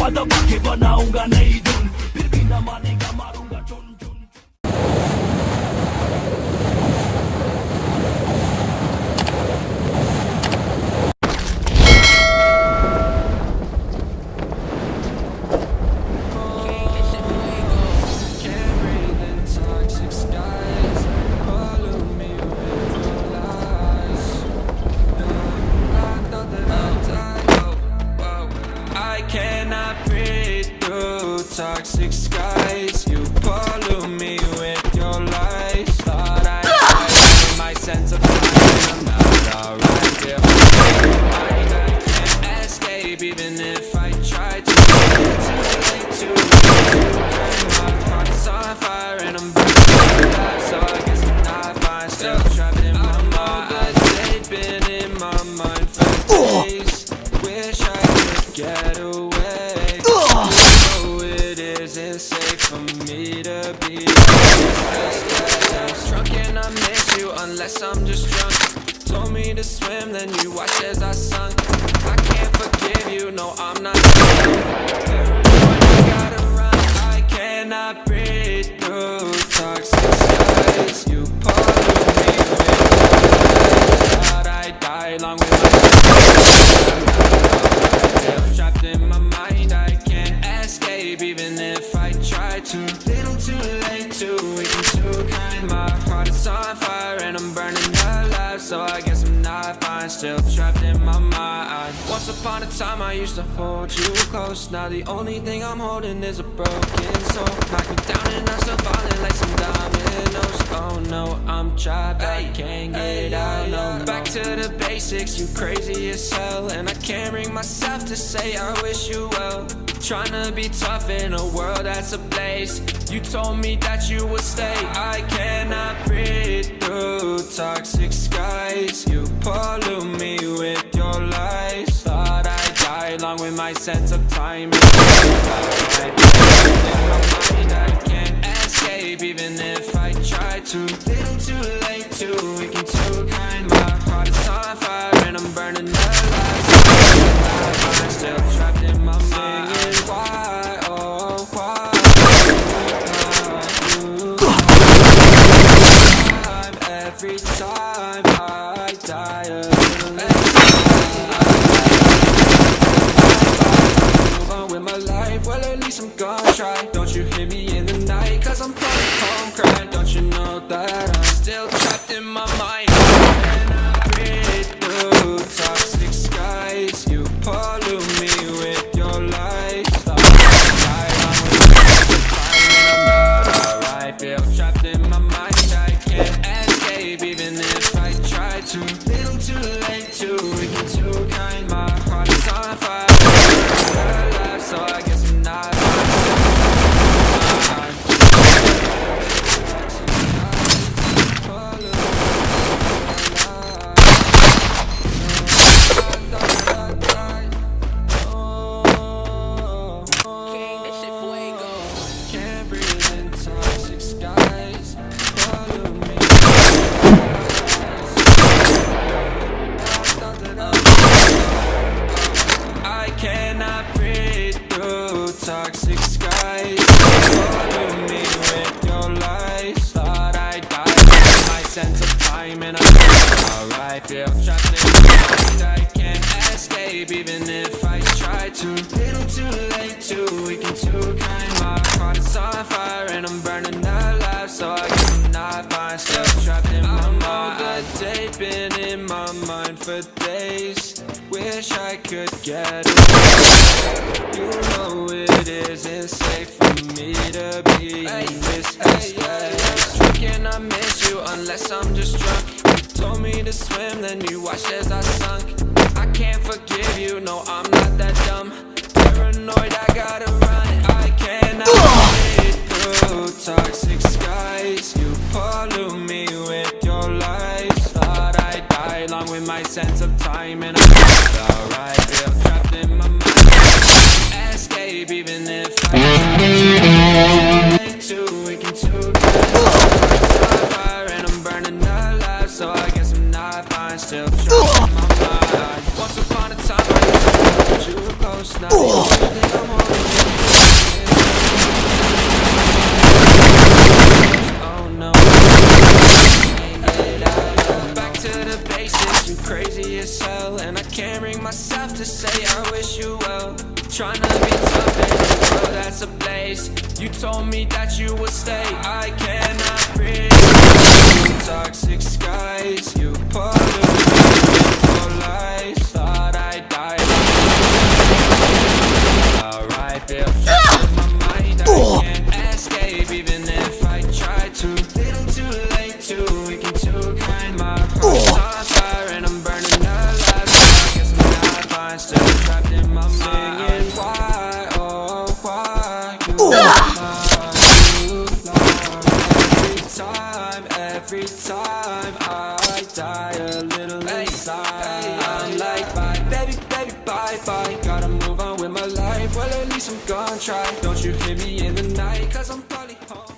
दबा के बनाऊंगा नई धुन, फिर भी न मानेगा मारूंगा चुन चुन। Toxic skies, you pollute me with your lies. Thought I died my sense of time. I'm not alright. Feel I can't escape even if I try to. Too late to my heart is on fire and I'm burning alive. So I guess I'm not fine. Still trapped in my mind. They've been in my mind for days. Wish I could get away. Isn't safe for me to be drunk and I miss you unless I'm just drunk. Told me to swim, then you watched as I sunk. I can't forgive you, no I'm not done. I gotta run, I cannot breathe through toxic skies. You pollute me with your lies. Thought I died long with my trapped in my mind, I can't escape even if I try to. Little too late, too weak and too kind. My heart is on fire and I'm burning alive. So I guess I'm not fine, still trapped in my mind. Once upon a time I used to hold you close. Now the only thing I'm holding is a broken soul. Knock me down and I'm still falling like some dominoes. Oh no, I'm trapped, I can't get out, no, no. Back to the basics, you crazy as hell. And I can't bring myself to say I wish you well. Trying to be tough in a world that's ablaze. You told me that you would stay. I cannot breathe through toxic skies. You pollute me with your lies. Thought I died long with my sense of time. I can't escape even if I try to. Little too late, too weak and too kind. My heart is on fire and I'm burning alive. I'm still trapped in my mind. Why, oh why? Every time I die a little move on with my life, well at least I'm gonna try. Don't you hear me in the night, cause I'm probably home crying. Don't you know that I'm still trapped in my mind? And I breathe through toxic skies. You pollute me with your lies. Thought I alright. Feel trapped in my mind, I can't escape even if I try to. Little too late, too weak and too kind. My heart is on fire, alive, so I guess I'm not toxic skies. Follow me with your lies. Thought I died with my sense of time and I'm alright. Feel trapped in my mind, I can't escape even if I try to. Little too late, too weak and too kind. My heart is on fire and I'm burning alive. So I guess I'm not fine, still trapped in my mind. They've been in my mind for days. Wish I could get away. You know it isn't safe for me to be in this space. Drunk and I miss you unless I'm just drunk. Told me to swim, then you watched as I sunk. I can't forgive you, no I'm not that dumb. Paranoid, I gotta run. I cannot breathe through toxic skies. You pollute me with your lies. Thought I died long with my sense of time and I'm alright. Feel trapped in my mind. Escape even if I try. Too weak and too good. Fire and I'm burning alive. So I guess I'm not fine. Still trapped in my mind. Once upon a time I used to hold you close. it's not the only thing I'm holding in. Oh no, back to the basics, you crazy as hell, and I can't bring myself to say I wish you well. Trying to be tough in the world that's a place. You told me that you would stay, I cannot breathe. Toxic skies, you pollute your lies. Thought I died. Alright, feel trapped in my mind, I can't escape even if I try to. Little too late, too weak and too kind. My heart's on fire and I'm burning alive. So I guess I'm not fine, still trapped in my mind. Why, oh why you every time I die a little inside. I'm like bye, baby, baby, bye, bye. Gotta move on with my life, well at least I'm gonna try. Don't you hear me in the night, cause I'm probably home.